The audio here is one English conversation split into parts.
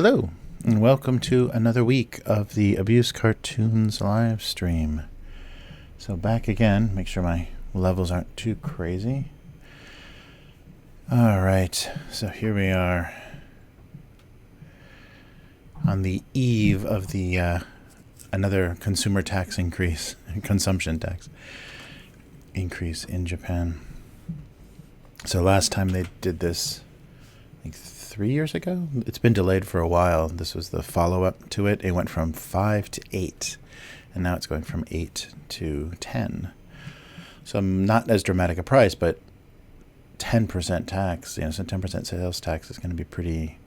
Hello, and welcome to another week of the Abuse Cartoons live stream. So back again, make sure my levels aren't too crazy. Alright, so here we are on the eve of the another consumer tax increase, consumption tax increase in Japan. So last time they did this, I think 3 years ago? It's been delayed for a while. This was the follow-up to it. It went from 5 to 8, and now it's going from 8 to 10. So not as dramatic a price, but 10% tax, so 10% sales tax is going to be pretty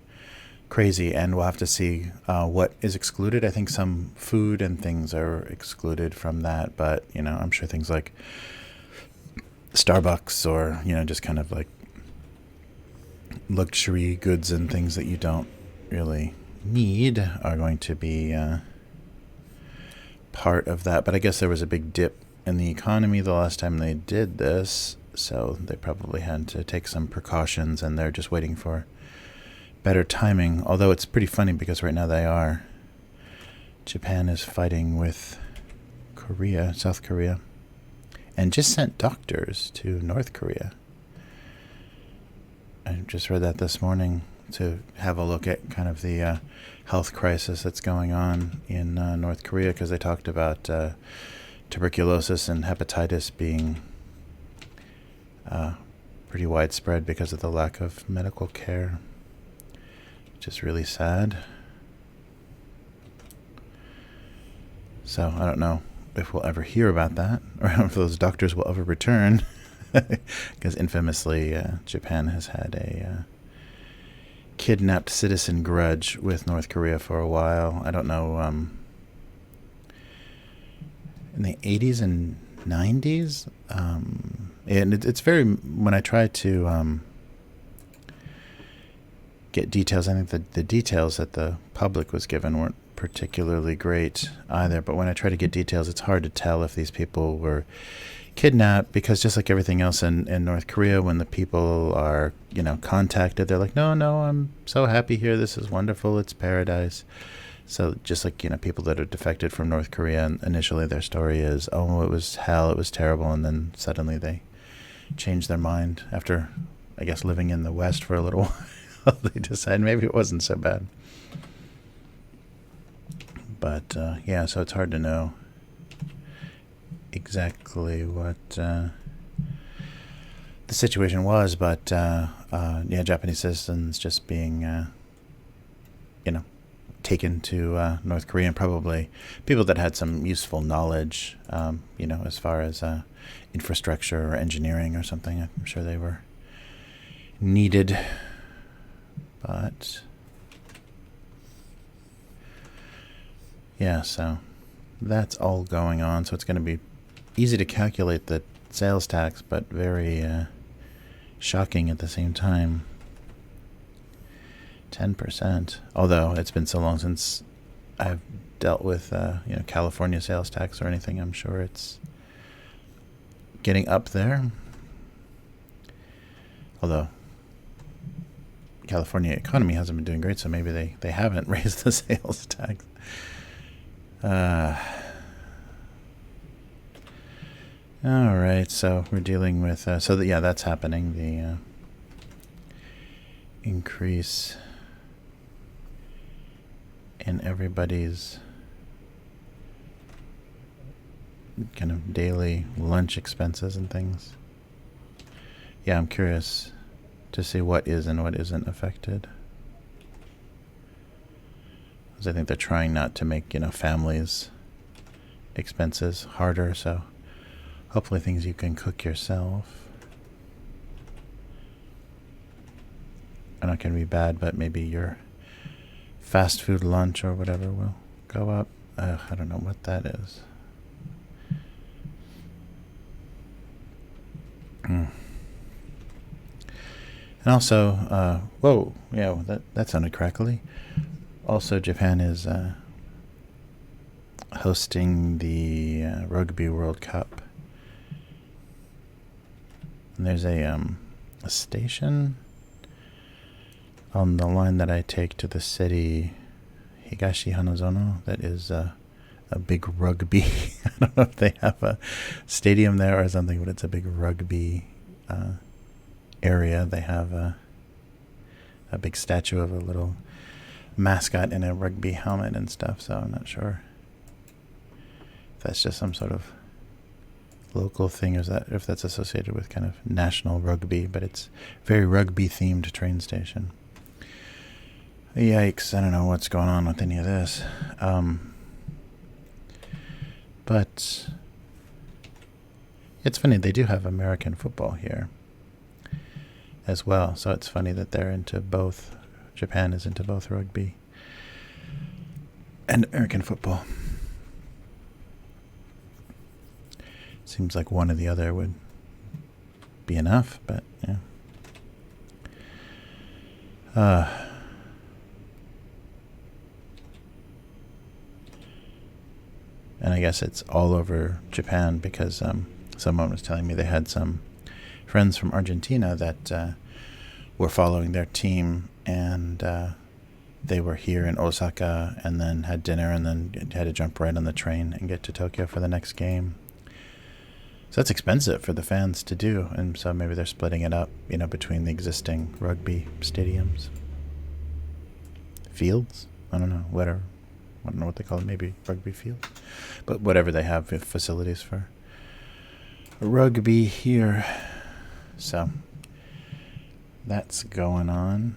crazy, and we'll have to see what is excluded. I think some food and things are excluded from that, but, I'm sure things like Starbucks or, just kind of like luxury goods and things that you don't really need are going to be part of that. But I guess there was a big dip in the economy the last time they did this, so they probably had to take some precautions, and they're just waiting for better timing. Although it's pretty funny because right now Japan is fighting with South Korea, and just sent doctors to North Korea. I just read that this morning to have a look at kind of the health crisis that's going on in North Korea, because they talked about tuberculosis and hepatitis being pretty widespread because of the lack of medical care, which is really sad. So I don't know if we'll ever hear about that, or if those doctors will ever return. Because infamously, Japan has had a kidnapped citizen grudge with North Korea for a while. I don't know, in the 80s and 90s. And it's very, when I try to get details, I think the details that the public was given weren't particularly great either. But when I try to get details, it's hard to tell if these people were kidnapped, because just like everything else in North Korea, when the people are contacted, they're like, no, I'm so happy here, this is wonderful, it's paradise. So just like people that are defected from North Korea, and initially their story is, oh, it was hell, it was terrible, and then suddenly they change their mind after, I guess, living in the West for a little while. They decide maybe it wasn't so bad. But so it's hard to know exactly what the situation was, but Japanese citizens just being taken to North Korea, and probably people that had some useful knowledge, as far as infrastructure or engineering or something. I'm sure they were needed, but so that's all going on. So it's going to be easy to calculate the sales tax, but very shocking at the same time. 10%. Although it's been so long since I've dealt with California sales tax or anything, I'm sure it's getting up there. Although California economy hasn't been doing great, so maybe they haven't raised the sales tax. All right, so we're dealing with that's happening. The increase in everybody's kind of daily lunch expenses and things. Yeah, I'm curious to see what is and what isn't affected, because I think they're trying not to make families' expenses harder. So hopefully things you can cook yourself are not going to be bad, but maybe your fast food lunch or whatever will go up. I don't know what that is. And also, that sounded crackly. Also, Japan is hosting the Rugby World Cup. And there's a station on the line that I take to the city, Higashi Hanazono, that is a big rugby. I don't know if they have a stadium there or something, but it's a big rugby area. They have a big statue of a little mascot in a rugby helmet and stuff, so I'm not sure if that's just some sort of local thing, or if that's associated with kind of national rugby, but it's very rugby themed train station. Yikes, I don't know what's going on with any of this. But it's funny, they do have American football here as well, so it's funny that they're into both. Japan is into both rugby and American football. Seems like one or the other would be enough, but yeah. And I guess it's all over Japan because someone was telling me they had some friends from Argentina that were following their team, and they were here in Osaka and then had dinner and then had to jump right on the train and get to Tokyo for the next game. So that's expensive for the fans to do, and so maybe they're splitting it up, between the existing rugby stadiums. Fields? I don't know, whatever. I don't know what they call it, maybe rugby field. But whatever they have facilities for rugby here. So that's going on.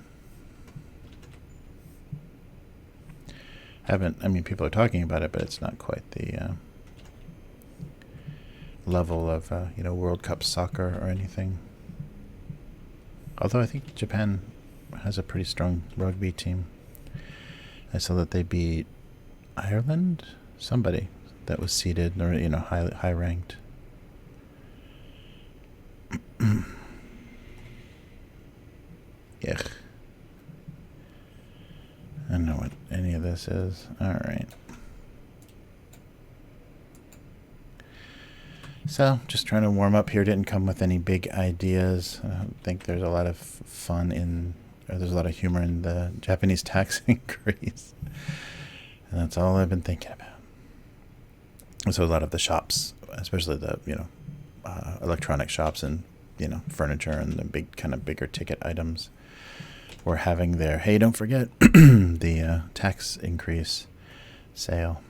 People are talking about it, but it's not quite the level of, World Cup soccer or anything. Although I think Japan has a pretty strong rugby team. I saw that they beat Ireland, somebody that was seeded, or high ranked. Yuck. I don't know what any of this is. All right. So, just trying to warm up here. Didn't come with any big ideas. I don't think there's a lot of there's a lot of humor in the Japanese tax increase. And that's all I've been thinking about. So a lot of the shops, especially the, electronic shops and, furniture and the bigger ticket items, were having their, hey, don't forget the tax increase sale.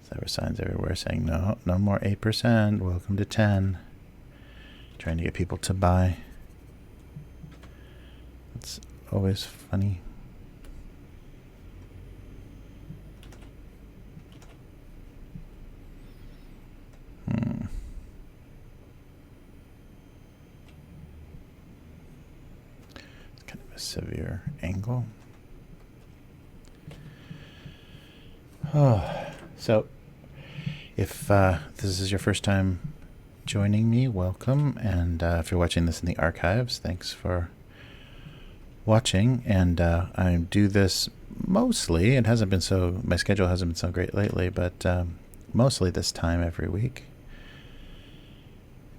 So there were signs everywhere saying, no more 8%, welcome to 10. Trying to get people to buy. It's always funny. It's kind of a severe angle. So, if this is your first time joining me, welcome. And if you're watching this in the archives, thanks for watching. And I do this mostly. My schedule hasn't been so great lately, but mostly this time every week.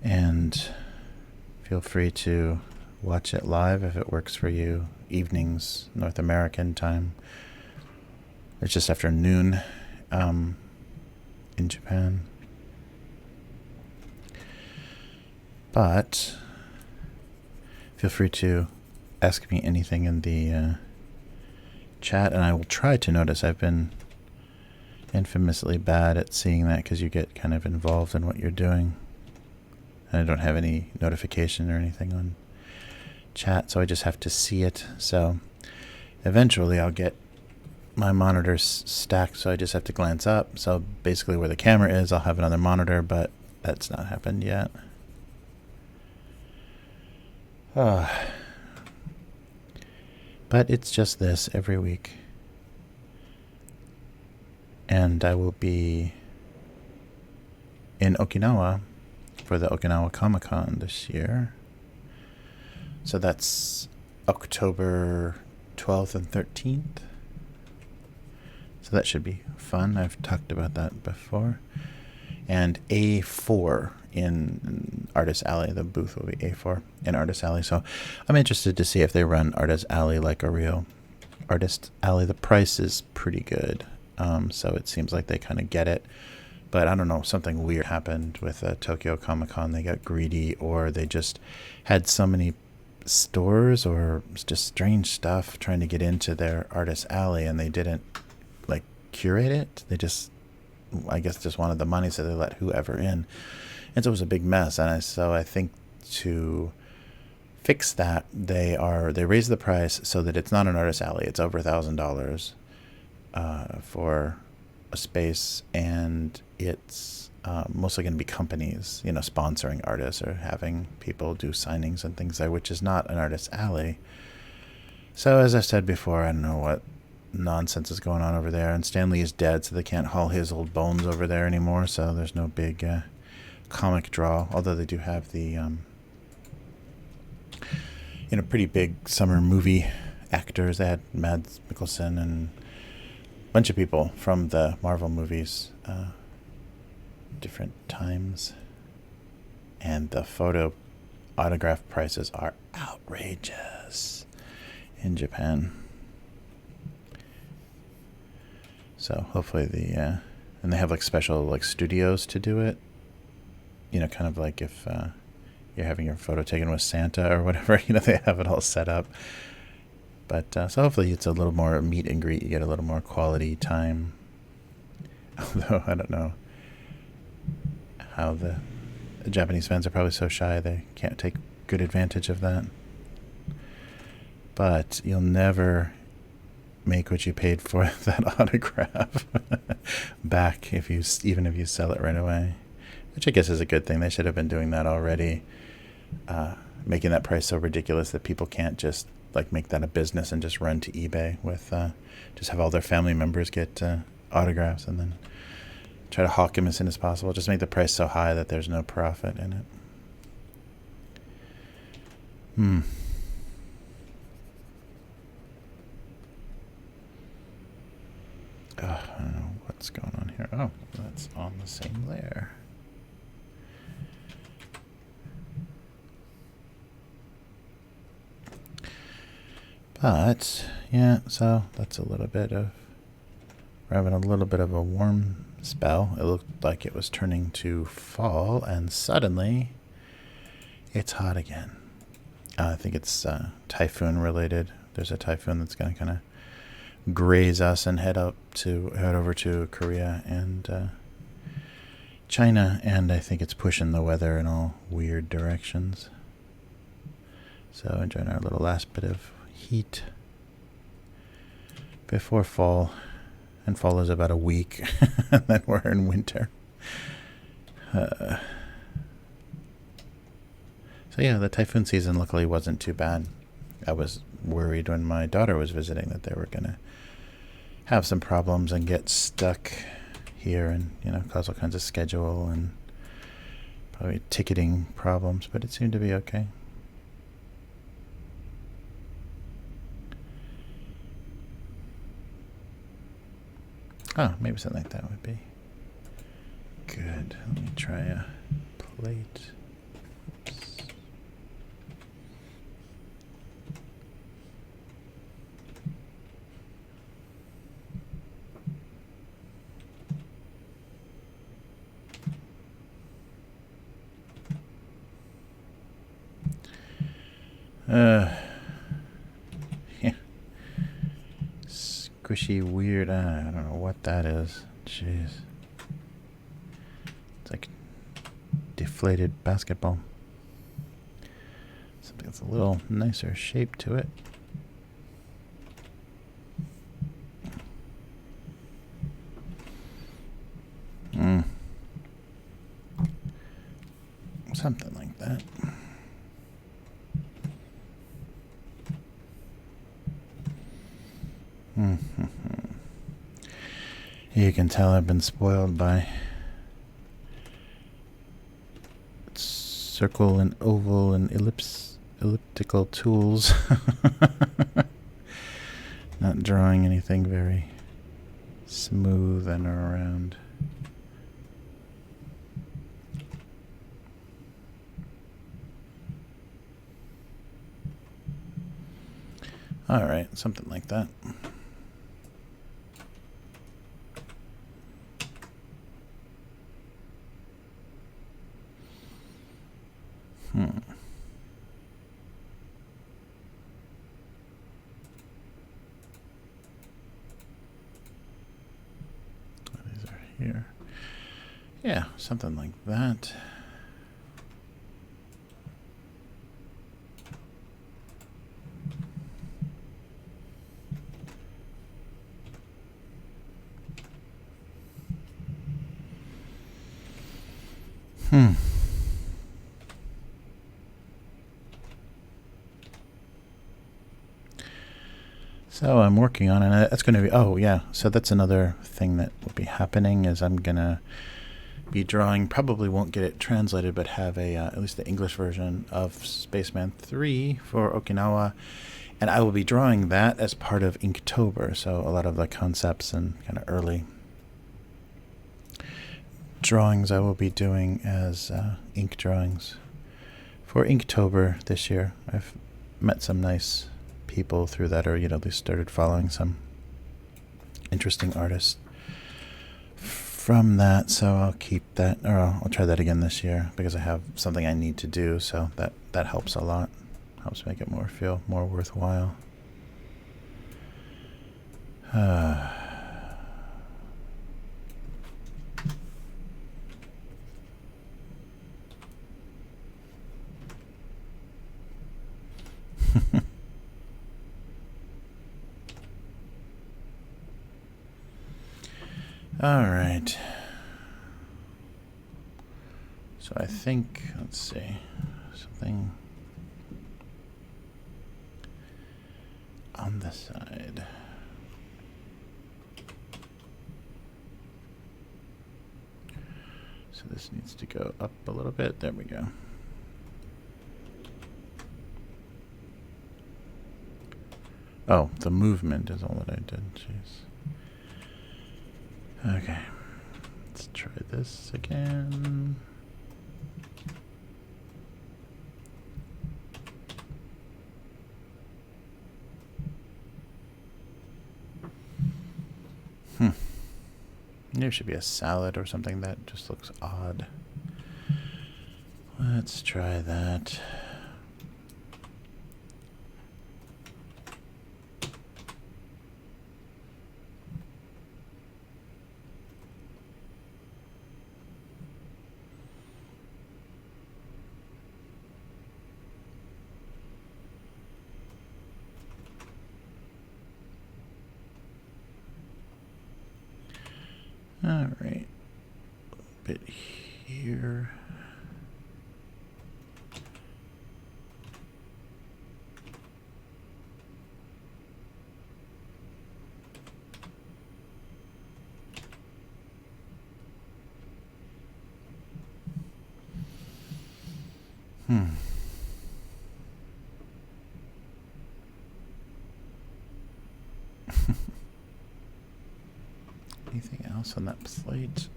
And feel free to watch it live if it works for you. Evenings, North American time. It's just after noon in Japan. But feel free to ask me anything in the chat, and I will try to notice. I've been infamously bad at seeing that because you get kind of involved in what you're doing. And I don't have any notification or anything on chat, so I just have to see it. So eventually I'll get my monitors stacked, so I just have to glance up. So basically where the camera is, I'll have another monitor, but that's not happened yet. But it's just this every week. And I will be in Okinawa for the Okinawa Comic-Con this year. So that's October 12th and 13th. So that should be fun. I've talked about that before. and A4 in Artist Alley. The booth will be A4 in Artist Alley. So I'm interested to see if they run Artist Alley like a real Artist Alley. The price is pretty good, so it seems like they kind of get it. But I don't know, something weird happened with Tokyo Comic Con. They got greedy, or they just had so many stores or just strange stuff trying to get into their Artist Alley, and they didn't like curate it. They just, I guess, just wanted the money, so they let whoever in, and so it was a big mess. And so I think to fix that, they raised the price so that it's not an Artist Alley. It's over $1,000 for a space, and it's mostly going to be companies, sponsoring artists or having people do signings and things there, which is not an Artist Alley. So as I said before, I don't know what nonsense is going on over there, and Stan Lee is dead, so they can't haul his old bones over there anymore, so there's no big comic draw, although they do have the pretty big summer movie actors. They had Mads Mikkelsen and a bunch of people from the Marvel movies, different times, and the photo autograph prices are outrageous in Japan. So hopefully and they have like special like studios to do it, kind of like if you're having your photo taken with Santa or whatever, they have it all set up. But so hopefully it's a little more meet and greet. You get a little more quality time. Although I don't know how the Japanese fans are probably so shy they can't take good advantage of that. But you'll never make what you paid for that autograph back even if you sell it right away, which I guess is a good thing. They should have been doing that already, making that price so ridiculous that people can't just like make that a business and just run to eBay with just have all their family members get autographs and then try to hawk them as soon as possible. Just make the price so high that there's no profit in it. I don't know what's going on here. Oh, that's on the same layer. But yeah, so that's a little bit of, we're having a little bit of a warm spell. It looked like it was turning to fall, and suddenly it's hot again. I think it's typhoon related. There's a typhoon that's going to kind of graze us and head over to Korea and China, and I think it's pushing the weather in all weird directions. So enjoying our little last bit of heat before fall, and fall is about a week and then we're in winter. So yeah, the typhoon season luckily wasn't too bad. I was worried when my daughter was visiting that they were going to have some problems and get stuck here and cause all kinds of schedule and probably ticketing problems, but it seemed to be okay. Oh, maybe something like that would be good. Let me try a plate. Yeah. Squishy, weird. I don't know what that is. Jeez. It's like deflated basketball. Something that's a little nicer shape to it. Something like that. You can tell I've been spoiled by circle and oval and elliptical tools. Not drawing anything very smooth and around. All right, something like that. These are here. Yeah, something like that. So I'm working on it. That's going to be, oh yeah, so that's another thing that will be happening is I'm going to be drawing, probably won't get it translated, but have a at least the English version of Spaceman 3 for Okinawa. And I will be drawing that as part of Inktober, so a lot of the concepts and kind of early drawings I will be doing as ink drawings for Inktober this year. I've met some nice people through that, or you know, at least started following some interesting artists from that, so I'll keep that, or I'll try that again this year because I have something I need to do, so that helps a lot. Helps make it feel more worthwhile. All right. So I think, let's see, something on the side. So this needs to go up a little bit. There we go. Oh, the movement is all that I did. Jeez. Okay. Let's try this again. There should be a salad or something that just looks odd. Let's try that. All right, a bit here. Anything else on that plate?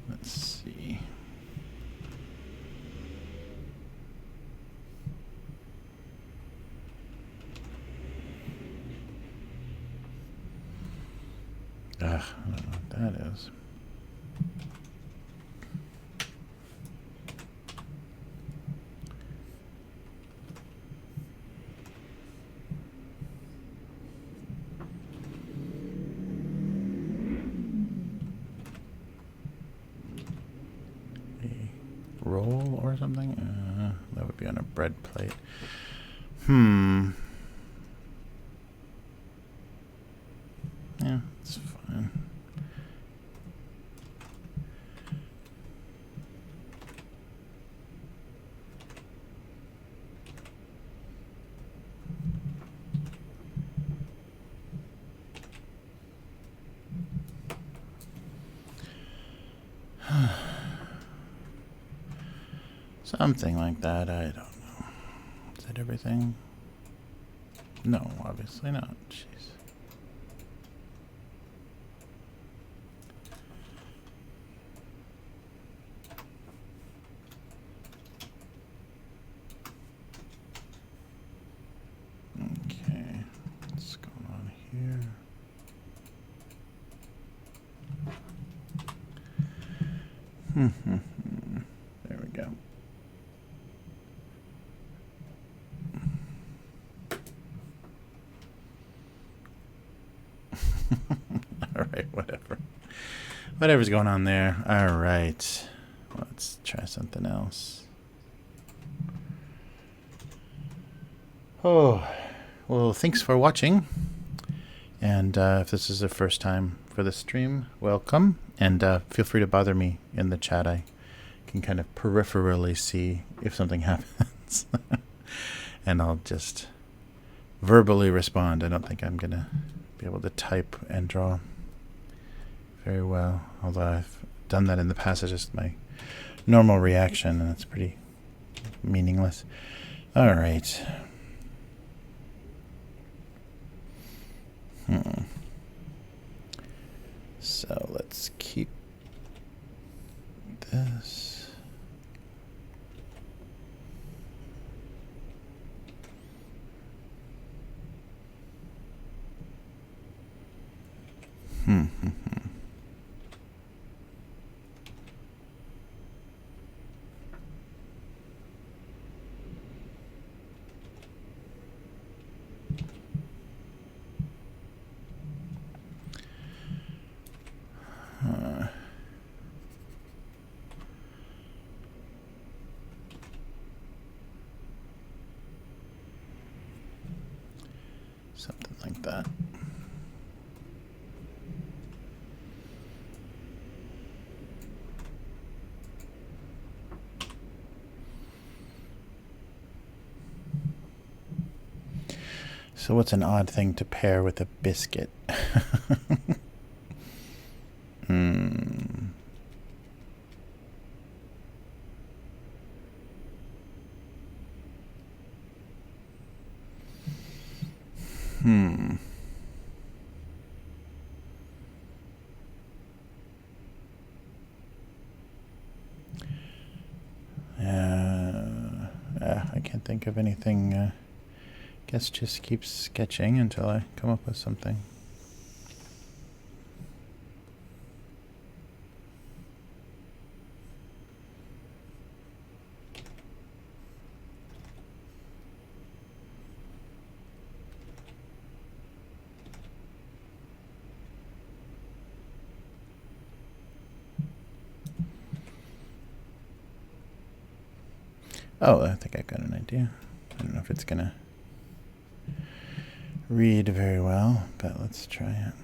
Let's see. I don't know what that is. Roll or something? That would be on a bread plate. Yeah, it's fine. Something like that, I don't know. Is that everything? No, obviously not. Jeez. There we go. All right, whatever. Whatever's going on there. All right. Let's try something else. Oh, well, thanks for watching. And if this is the first time for the stream, welcome. And feel free to bother me in the chat. I can kind of peripherally see if something happens. And I'll just verbally respond. I don't think I'm going to be able to type and draw very well. Although I've done that in the past. It's just my normal reaction, and it's pretty meaningless. All right. So let's keep this. Something like that. So what's an odd thing to pair with a biscuit? I can't think of anything. Guess just keep sketching until I come up with something. Oh, I think I got an idea. I don't know if it's gonna read very well, but let's try it.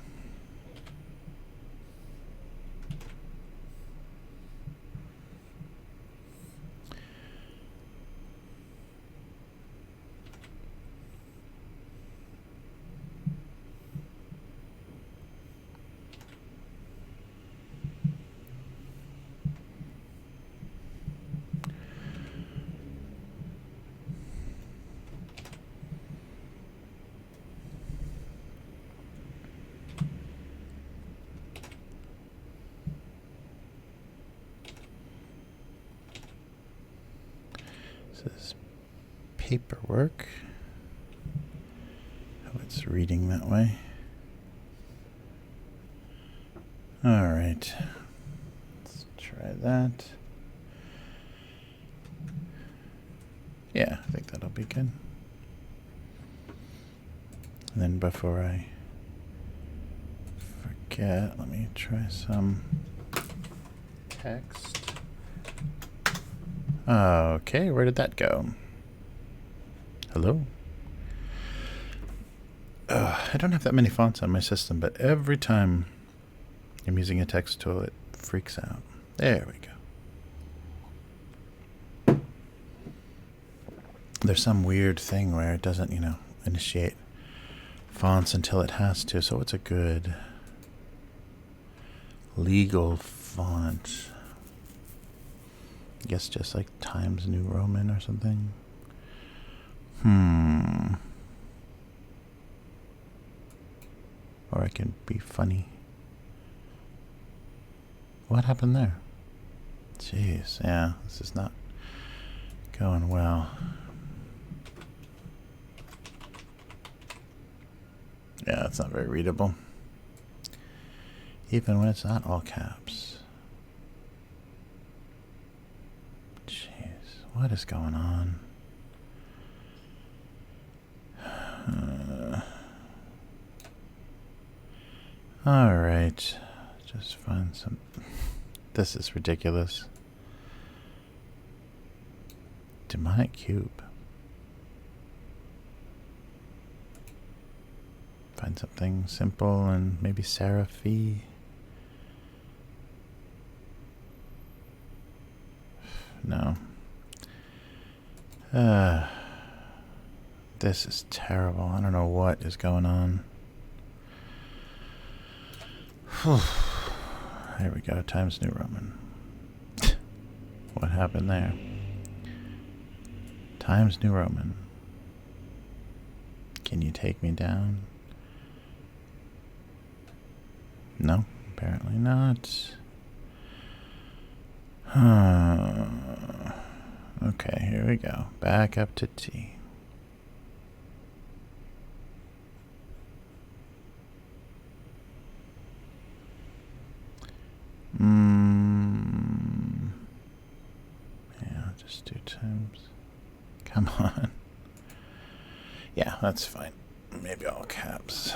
This paperwork. Oh, it's reading that way. All right. Let's try that. Yeah, I think that'll be good. And then before I forget, let me try some text. Okay, where did that go? Hello? I don't have that many fonts on my system, but every time I'm using a text tool, it freaks out. There we go. There's some weird thing where it doesn't, initiate fonts until it has to. So what's a good legal font? I guess just like Times New Roman or something. Or I can be funny. What happened there? Jeez, yeah, this is not going well. Yeah, it's not very readable. Even when it's not all caps. What is going on? All right. Just find some... This is ridiculous. Demonic cube. Find something simple and maybe Seraphy. No. This is terrible. I don't know what is going on. There we go. Times New Roman. What happened there? Times New Roman. Can you take me down? No, apparently not. Okay, here we go. Back up to T. Yeah, just do times. Come on. Yeah, that's fine. Maybe all caps.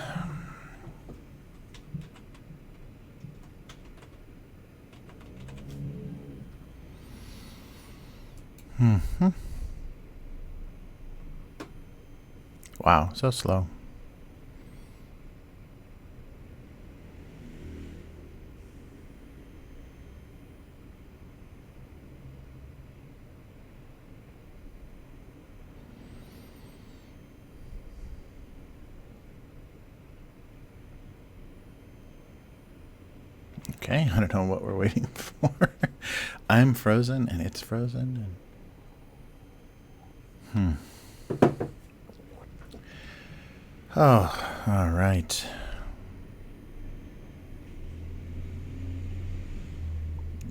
Wow, so slow. Okay, I don't know what we're waiting for. I'm frozen and it's frozen. And Oh, all right.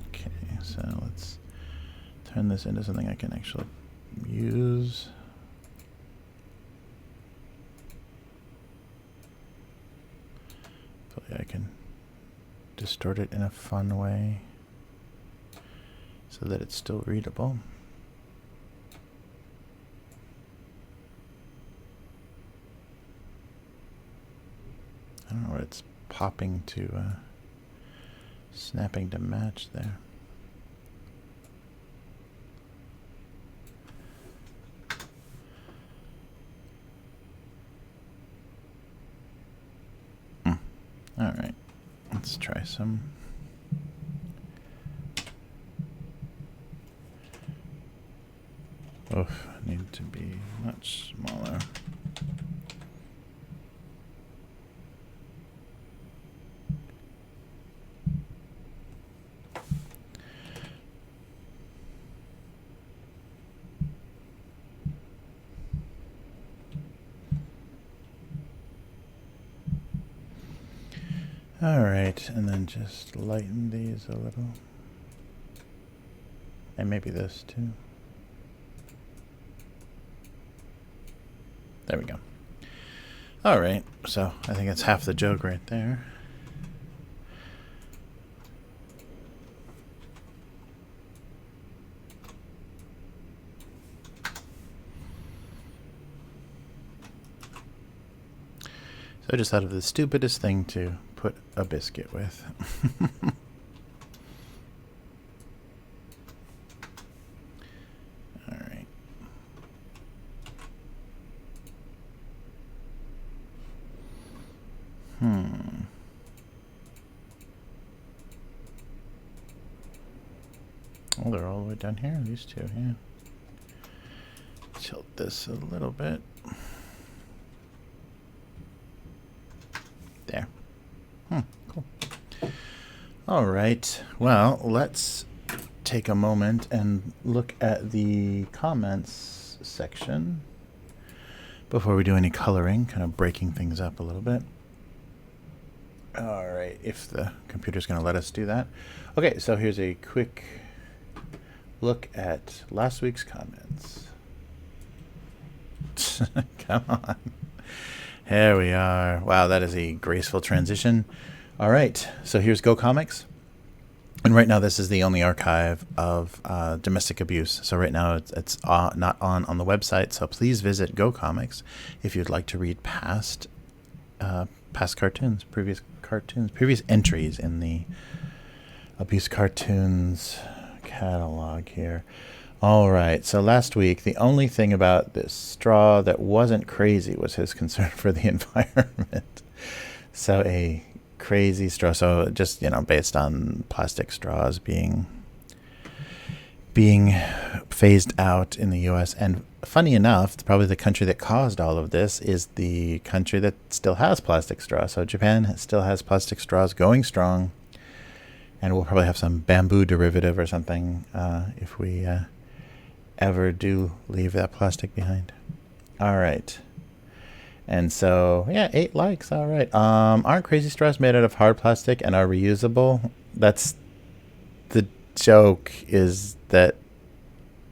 Okay, so let's turn this into something I can actually use. Hopefully I can distort it in a fun way so that it's still readable. I don't know what it's popping to, snapping to match there. All right, let's try some. Oof, I need to be much smaller. All right, and then just lighten these a little. And maybe this too. There we go. All right, so I think that's half the joke right there. So I just thought of the stupidest thing to put a biscuit with. All right. Oh, they're all the way down here, these two, yeah. Tilt this a little bit. There. Cool. All right. Well, let's take a moment and look at the comments section before we do any coloring, kind of breaking things up a little bit. All right, if the computer's going to let us do that. Okay, so here's a quick look at last week's comments. Come on. Here we are. Wow, that is a graceful transition. All right, so here's Go Comics. And right now, this is the only archive of domestic abuse. So right now, it's not on the website. So please visit Go Comics if you'd like to read past cartoons, previous entries in the abuse cartoons catalog here. All right. So last week, the only thing about this straw that wasn't crazy was his concern for the environment. So a crazy straw. So just, based on plastic straws being phased out in the U.S. And funny enough, probably the country that caused all of this is the country that still has plastic straws. So Japan still has plastic straws going strong, and we'll probably have some bamboo derivative or something if we ever do leave that plastic behind. All right. And so, 8 likes. All right. Aren't crazy straws made out of hard plastic and are reusable? That's the joke, is that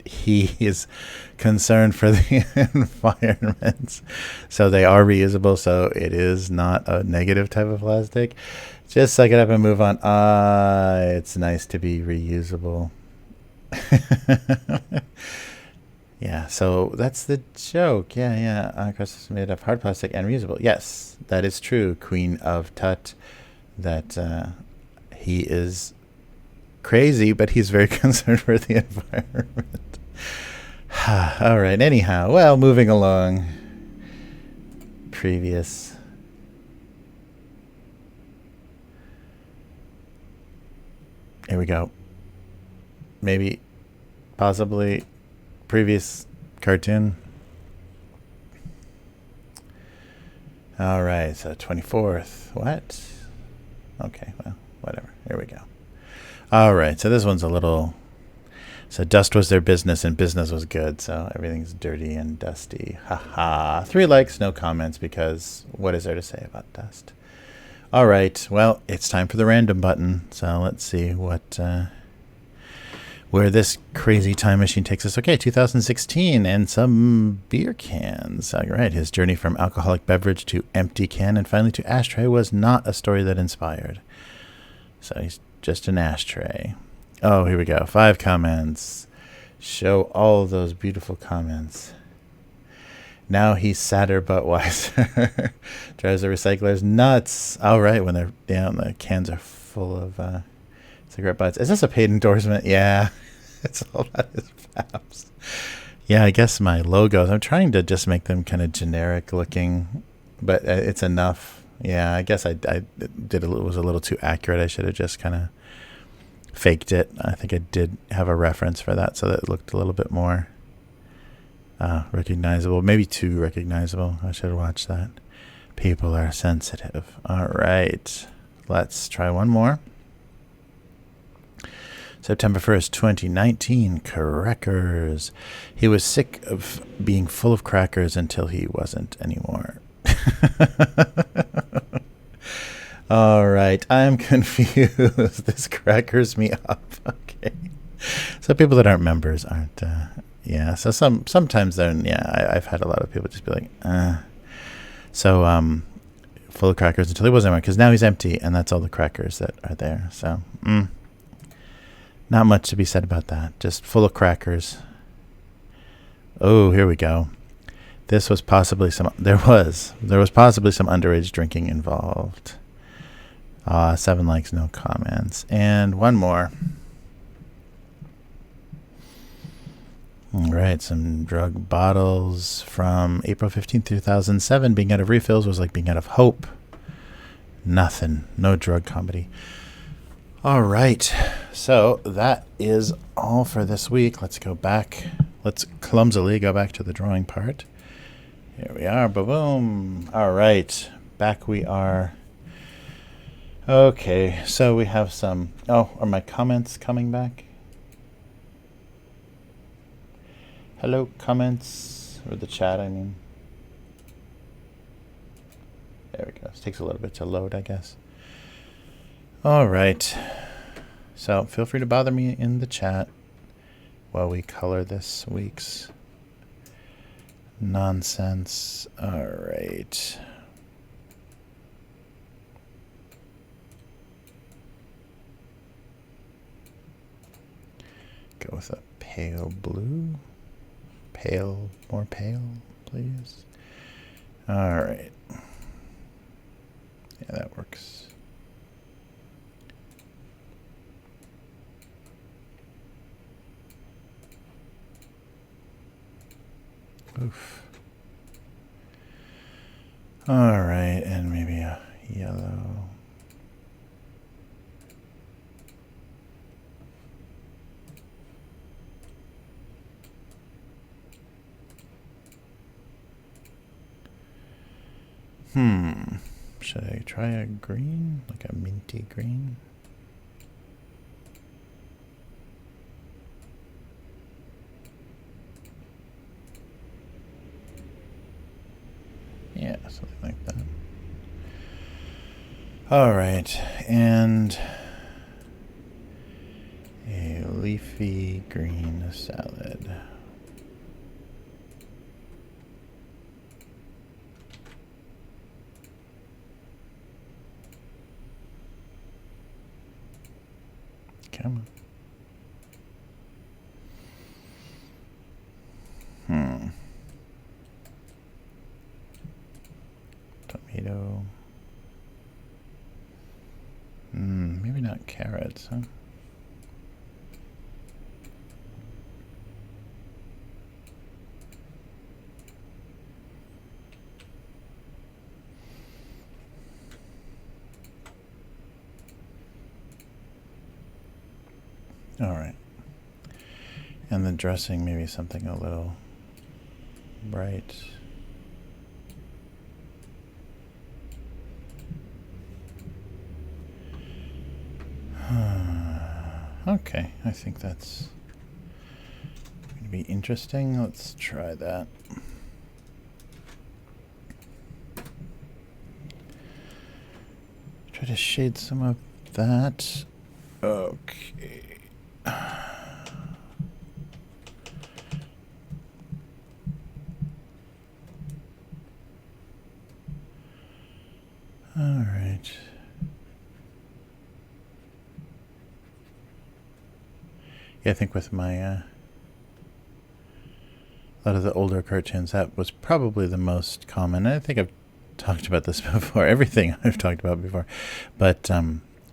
he is concerned for the environment. So they are reusable. So it is not a negative type of plastic. Just suck it up and move on. It's nice to be reusable. Yeah, so that's the joke. Yeah. Crust is made of hard plastic and reusable. Yes, that is true, Queen of Tut. That he is crazy, but he's very concerned for the environment. All right, anyhow. Well, moving along. Previous. Here we go. Maybe, possibly... previous cartoon. All right, so 24th. What? Okay, well, whatever. Here we go. All right, so this one's a little... So dust was their business and business was good, so everything's dirty and dusty. Haha. 3 likes, no comments, because what is there to say about dust? All right, well, it's time for the random button, so let's see what... where this crazy time machine takes us. Okay, 2016 and some beer cans. All right, his journey from alcoholic beverage to empty can and finally to ashtray was not a story that inspired. So he's just an ashtray. Oh, here we go. 5 comments. Show all those beautiful comments. Now he's sadder but wiser. Drives the recyclers nuts. All right, when they're down, the cans are full of... cigarette butts. Is this a paid endorsement? Yeah. It's all about his faps. Yeah, I guess my logos, I'm trying to just make them kind of generic looking, but it's enough. Yeah, I guess I was a little too accurate. I should have just kind of faked it. I think I did have a reference for that, so that it looked a little bit more recognizable. Maybe too recognizable. I should have watched that. People are sensitive. All right. Let's try one more. September 1st, 2019, crackers. He was sick of being full of crackers until he wasn't anymore. All right, I'm confused. This crackers me up. Okay. So people that aren't members aren't, yeah. So sometimes then, yeah, I've had a lot of people just be like, So, full of crackers until he wasn't anymore, because now he's empty, and that's all the crackers that are there. So, not much to be said about that. Just full of crackers. Oh, here we go. This was possibly there was possibly some underage drinking involved. 7 likes, no comments. And one more. All right, some drug bottles from April 15th, 2007. Being out of refills was like being out of hope. Nothing. No drug comedy. All right. So that is all for this week. Let's go back. Let's clumsily go back to the drawing part. Here we are. Boom. All right. Back we are. Okay. So we have some... Oh, are my comments coming back? Hello, comments. Or the chat, I mean. There we go. It takes a little bit to load, I guess. All right. So feel free to bother me in the chat while we color this week's nonsense. All right. with a pale blue. Pale, more pale, please. All right. Yeah, that works. Oof. All right, and maybe a yellow. Should I try a green? Like a minty green? Yeah, something like that. All right, and a leafy green salad. Come on. Tomato. Maybe not carrots, huh? All right. And the dressing, maybe something a little bright. Okay, I think that's going to be interesting. Let's try that. Try to shade some of that. Okay. All right. Yeah, I think with my a lot of the older cartoons, that was probably the most common. I think I've talked about this before. Everything I've talked about before, but I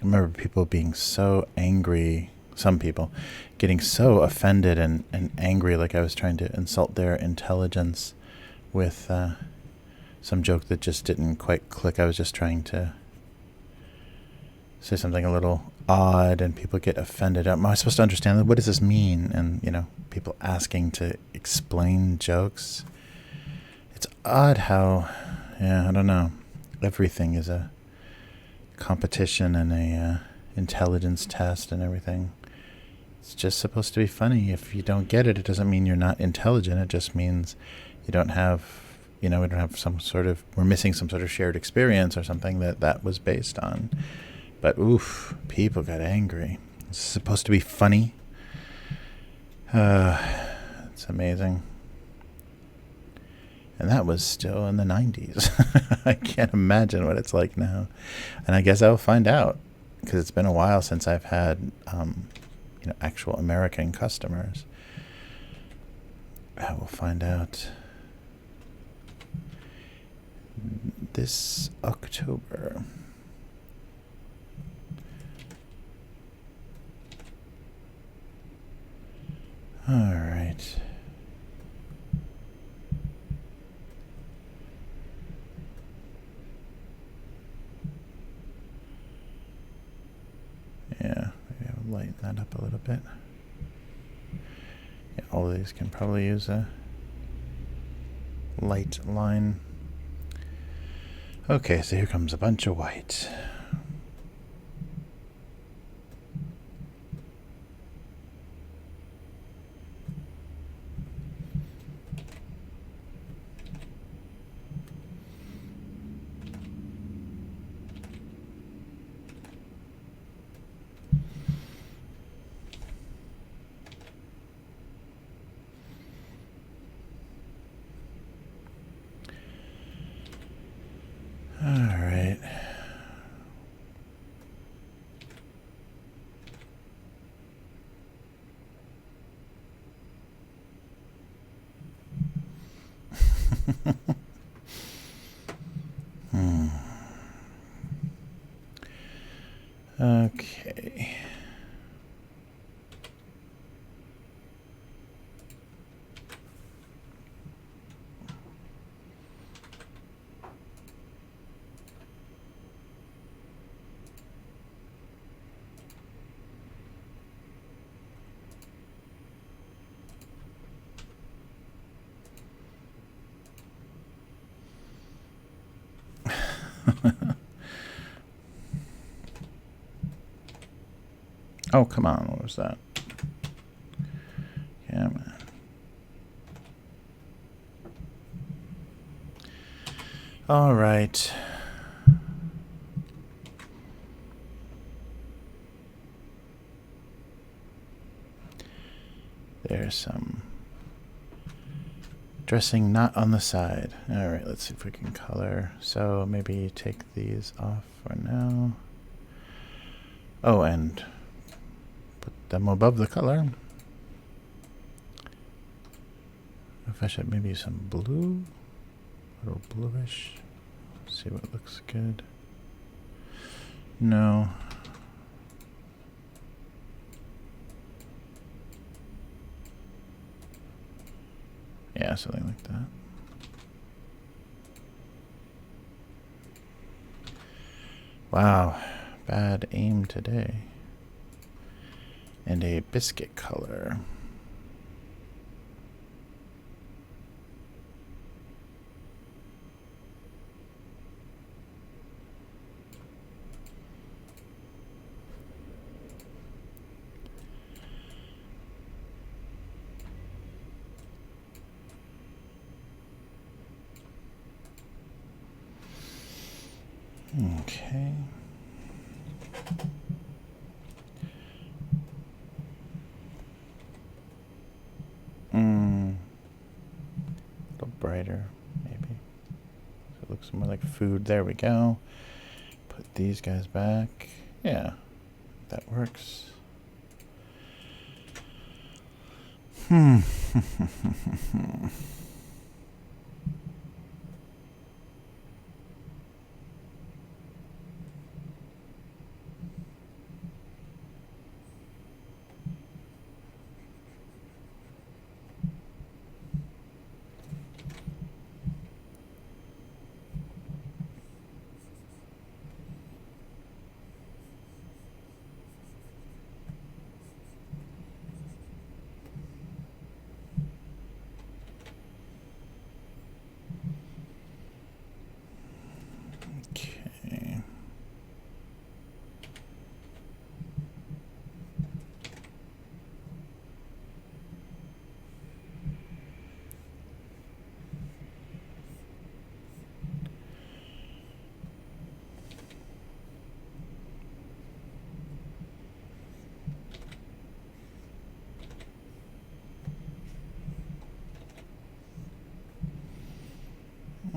remember people being so angry. Some people getting so offended and angry, like I was trying to insult their intelligence with some joke that just didn't quite click. I was just trying to say something a little odd, and people get offended. Am I supposed to understand that? What does this mean? And, you know, people asking to explain jokes. It's odd how, yeah, I don't know. Everything is a competition and a intelligence test and everything. It's just supposed to be funny. If you don't get it, it doesn't mean you're not intelligent. It just means you don't have, you know, we don't have some sort of, we're missing some sort of shared experience or something that was based on. But oof, people got angry. It's supposed to be funny. It's amazing. And that was still in the 90s. I can't imagine what it's like now. And I guess I'll find out, because it's been a while since I've had you know, actual American customers. I will find out this October. All right. Yeah, maybe I'll lighten that up a little bit. Yeah, all of these can probably use a light line. Okay, so here comes a bunch of white. All right. Okay. Oh, come on. What was that? Yeah, man. All right. There's some dressing not on the side. All right, let's see if we can color. So maybe take these off for now. Oh, and put them above the color. If I should maybe some blue, a little bluish. See what looks good. No. Yeah, something like that. Wow, bad aim today. And a biscuit color. Okay. A little brighter, maybe. So it looks more like food. There we go. Put these guys back. Yeah, that works. Okay.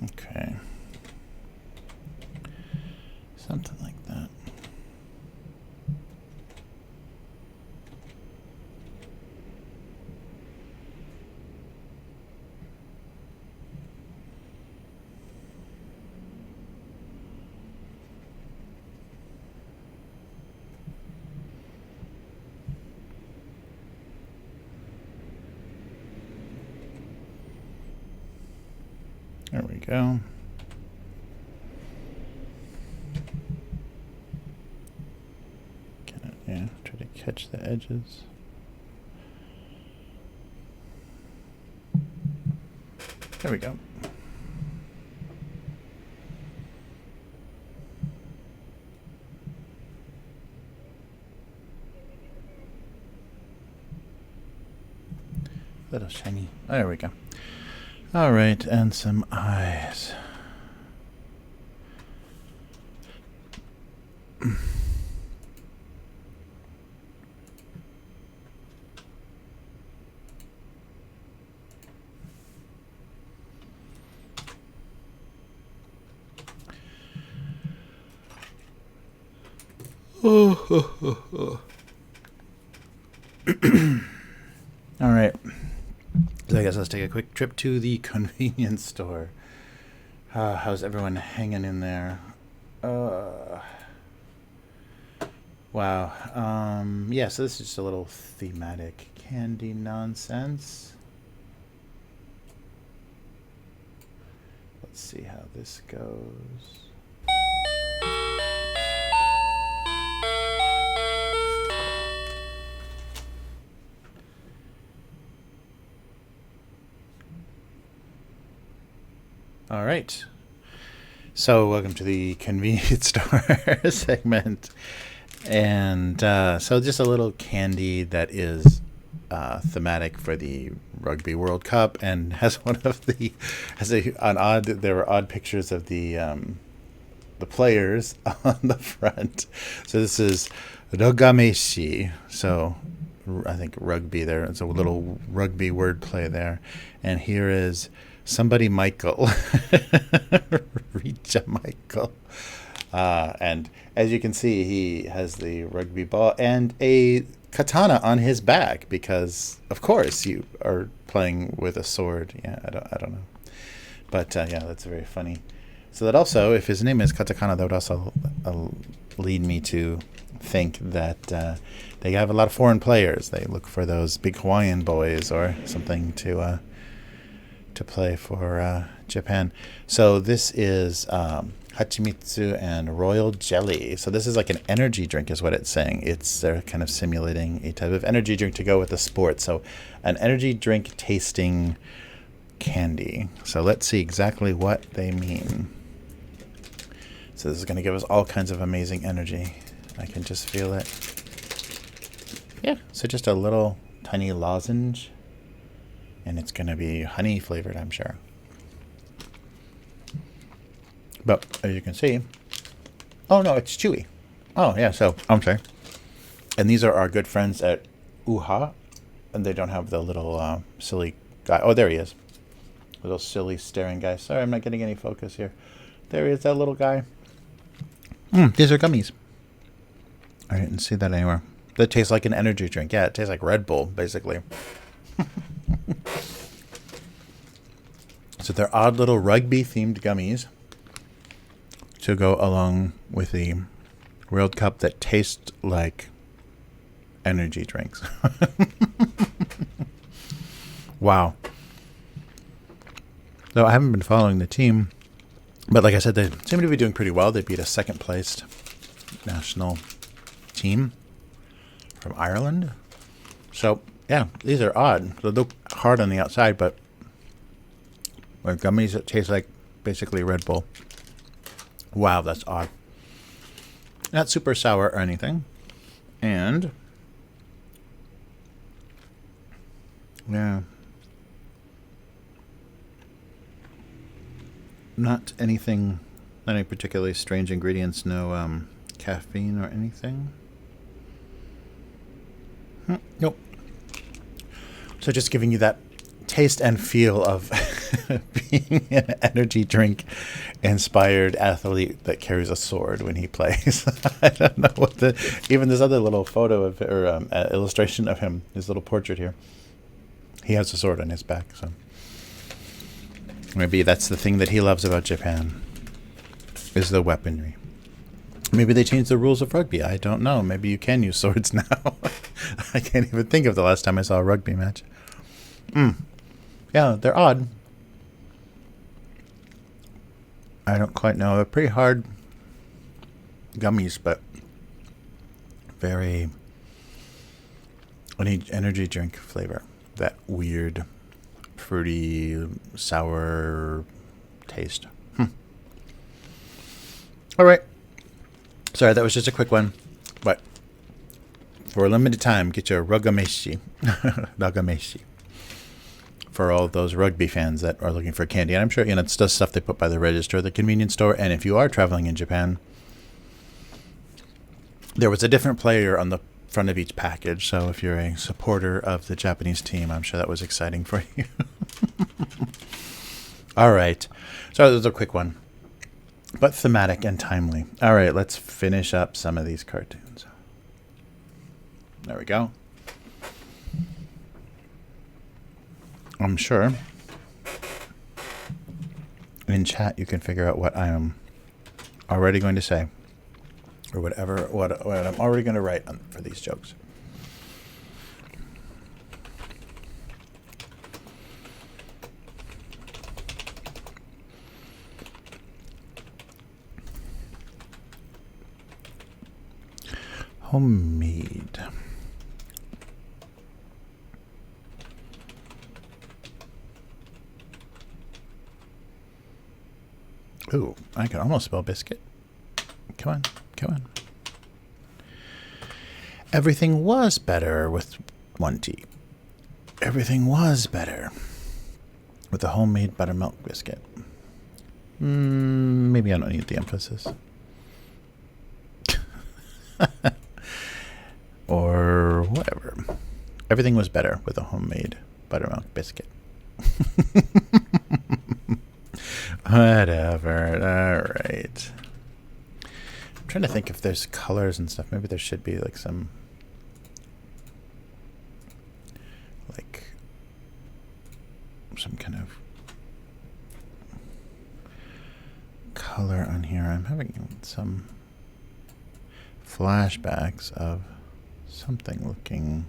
Okay. Something like that. There we go. Yeah, try to catch the edges. There we go. Little shiny. There we go. All right, and some eyes. All right. So I guess let's take a quick trip to the convenience store. How's everyone hanging in there? Wow. Yeah, so this is just a little thematic candy nonsense. Let's see how this goes. All right. So welcome to the convenience store segment. And so just a little candy that is thematic for the Rugby World Cup and has one of the there were odd pictures of the players on the front. So this is Rogameshi. So I think rugby there. It's a little rugby wordplay there. And here is somebody Michael. Richa Michael. And as you can see, he has the rugby ball and a katana on his back because, of course, you are playing with a sword. Yeah, I don't know. But yeah, that's very funny. So that also, if his name is Katakana, that would also lead me to think that they have a lot of foreign players. They look for those big Hawaiian boys or something to play for Japan. So this is Hachimitsu and Royal Jelly. So this is like an energy drink is what it's saying. They're kind of simulating a type of energy drink to go with the sport. So an energy drink tasting candy. So let's see exactly what they mean. So this is going to give us all kinds of amazing energy. I can just feel it. Yeah, so just a little tiny lozenge. And it's going to be honey flavored, I'm sure. But as you can see, oh no, it's chewy. Oh yeah, so I'm sorry. And these are our good friends at Uha, and they don't have the little silly guy. Oh, there he is. Little silly staring guy. Sorry, I'm not getting any focus here. There he is, that little guy. These are gummies. I didn't see that anywhere. That tastes like an energy drink. Yeah, it tastes like Red Bull, basically. So they're odd little rugby-themed gummies to go along with the World Cup that taste like energy drinks. Wow. So I haven't been following the team, but like I said, they seem to be doing pretty well. They beat a second-placed national team from Ireland. So, yeah, these are odd. They look hard on the outside, but they're gummies that taste like basically Red Bull. Wow, that's odd. Not super sour or anything. And yeah, not anything, not any particularly strange ingredients. No caffeine or anything. Nope. So just giving you that taste and feel of being an energy drink inspired athlete that carries a sword when he plays. I don't know what even this other little photo of or illustration of him, his little portrait here. He has a sword on his back, so maybe that's the thing that he loves about Japan is the weaponry. Maybe they changed the rules of rugby. I don't know. Maybe you can use swords now. I can't even think of the last time I saw a rugby match. Yeah, they're odd. I don't quite know. They're pretty hard gummies, but very energy drink flavor. That weird, fruity, sour taste. All right. Sorry, that was just a quick one. But for a limited time, get your Rogameshi. Rogameshi. For all those rugby fans that are looking for candy. And I'm sure, it's just stuff they put by the register, the convenience store. And if you are traveling in Japan, there was a different player on the front of each package. So if you're a supporter of the Japanese team, I'm sure that was exciting for you. All right. So that was a quick one, but thematic and timely. All right, let's finish up some of these cartoons. There we go. I'm sure in chat you can figure out what I am already going to say. or whatever, what I'm already going to write for these jokes. Homemade. Ooh, I can almost spell biscuit. Come on, come on. Everything was better with one T. Everything was better with a homemade buttermilk biscuit. Maybe I don't need the emphasis. Or whatever. Everything was better with a homemade buttermilk biscuit. Whatever. All right. I'm trying to think if there's colors and stuff. Maybe there should be like some kind of color on here. I'm having some flashbacks of something looking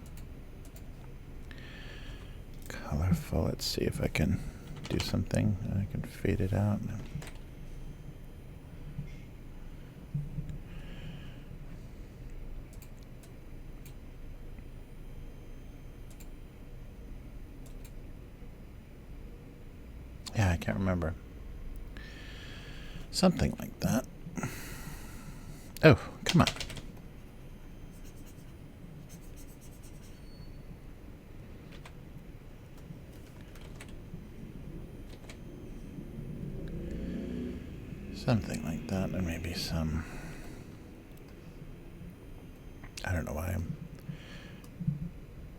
colorful. Let's see if I can do something. I can fade it out. Yeah, I can't remember. Something like that. Oh, come on. Something like that, and maybe some... I don't know why I'm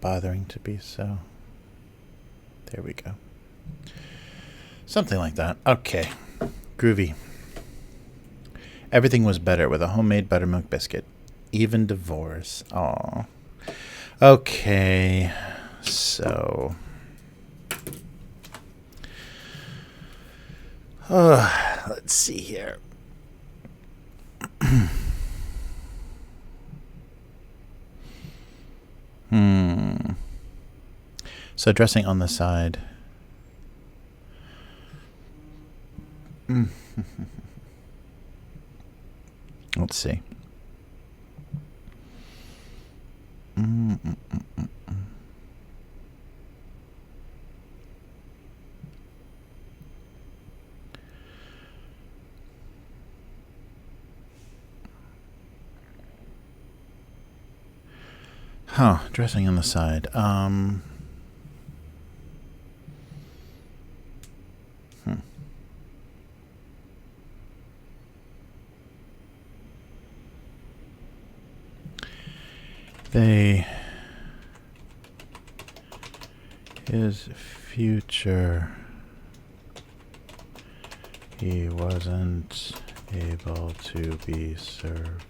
bothering to be so... There we go. Something like that. Okay. Groovy. Everything was better with a homemade buttermilk biscuit. Even divorce. Aw. Okay. So... let's see here. So dressing on the side. Let's see. Huh, dressing on the side. His future, he wasn't able to be served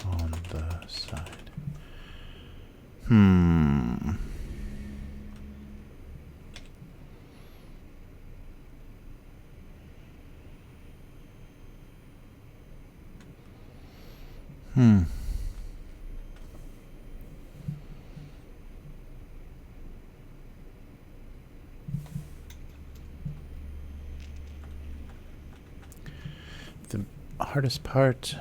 on the side. The hardest part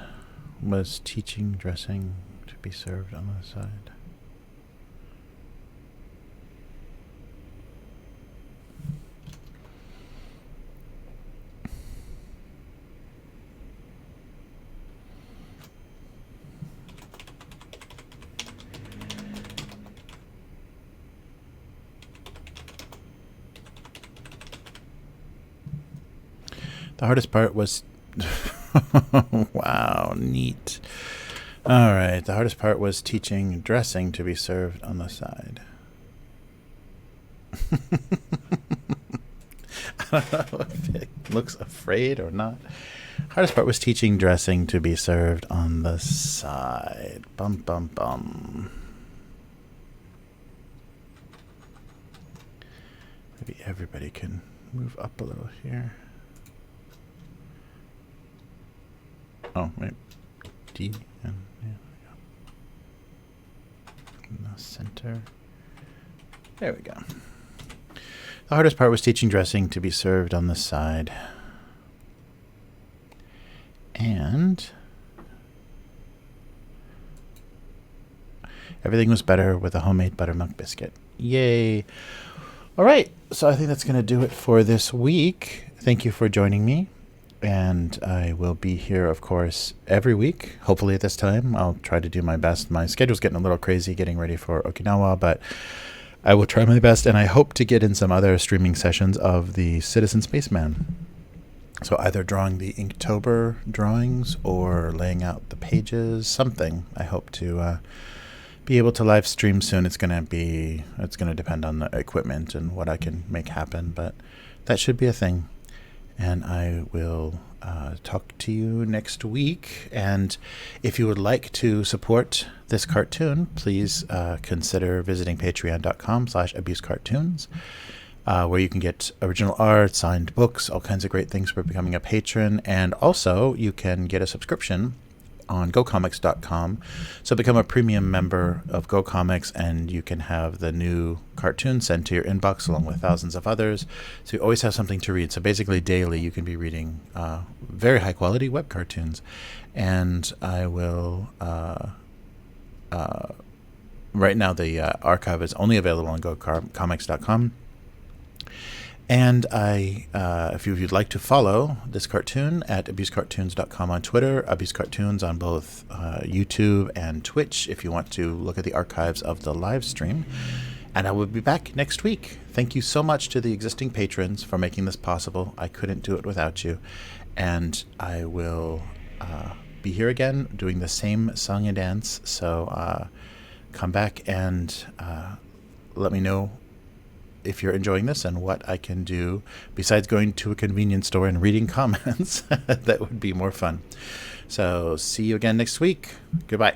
was teaching dressing to be served on the side. The hardest part was... Wow, neat. All right, the hardest part was teaching dressing to be served on the side. I don't know if it looks afraid or not. Hardest part was teaching dressing to be served on the side. Bum, bum, bum. Maybe everybody can move up a little here. Oh, wait. D. And in the center. There we go. The hardest part was teaching dressing to be served on the side. And everything was better with a homemade buttermilk biscuit. Yay. All right. So I think that's going to do it for this week. Thank you for joining me. And I will be here, of course, every week. Hopefully at this time. I'll try to do my best. My schedule's getting a little crazy getting ready for Okinawa, but I will try my best. And I hope to get in some other streaming sessions of the Citizen Spaceman. So either drawing the Inktober drawings or laying out the pages, something. I hope to be able to live stream soon. It's going to depend on the equipment and what I can make happen, but that should be a thing. And I will talk to you next week. And if you would like to support this cartoon, please consider visiting patreon.com/abusecartoons, where you can get original art, signed books, all kinds of great things for becoming a patron. And also you can get a subscription on gocomics.com. So become a premium member of GoComics, and you can have the new cartoon sent to your inbox along with thousands of others. So you always have something to read. So basically daily you can be reading very high quality web cartoons. And I will right now the archive is only available on gocomics.com. And if you'd like to follow this cartoon at abusecartoons.com on Twitter, abusecartoons on both YouTube and Twitch if you want to look at the archives of the live stream. And I will be back next week. Thank you so much to the existing patrons for making this possible. I couldn't do it without you. And I will be here again doing the same song and dance. So come back and let me know if you're enjoying this and what I can do besides going to a convenience store and reading comments. That would be more fun. So see you again next week. Goodbye.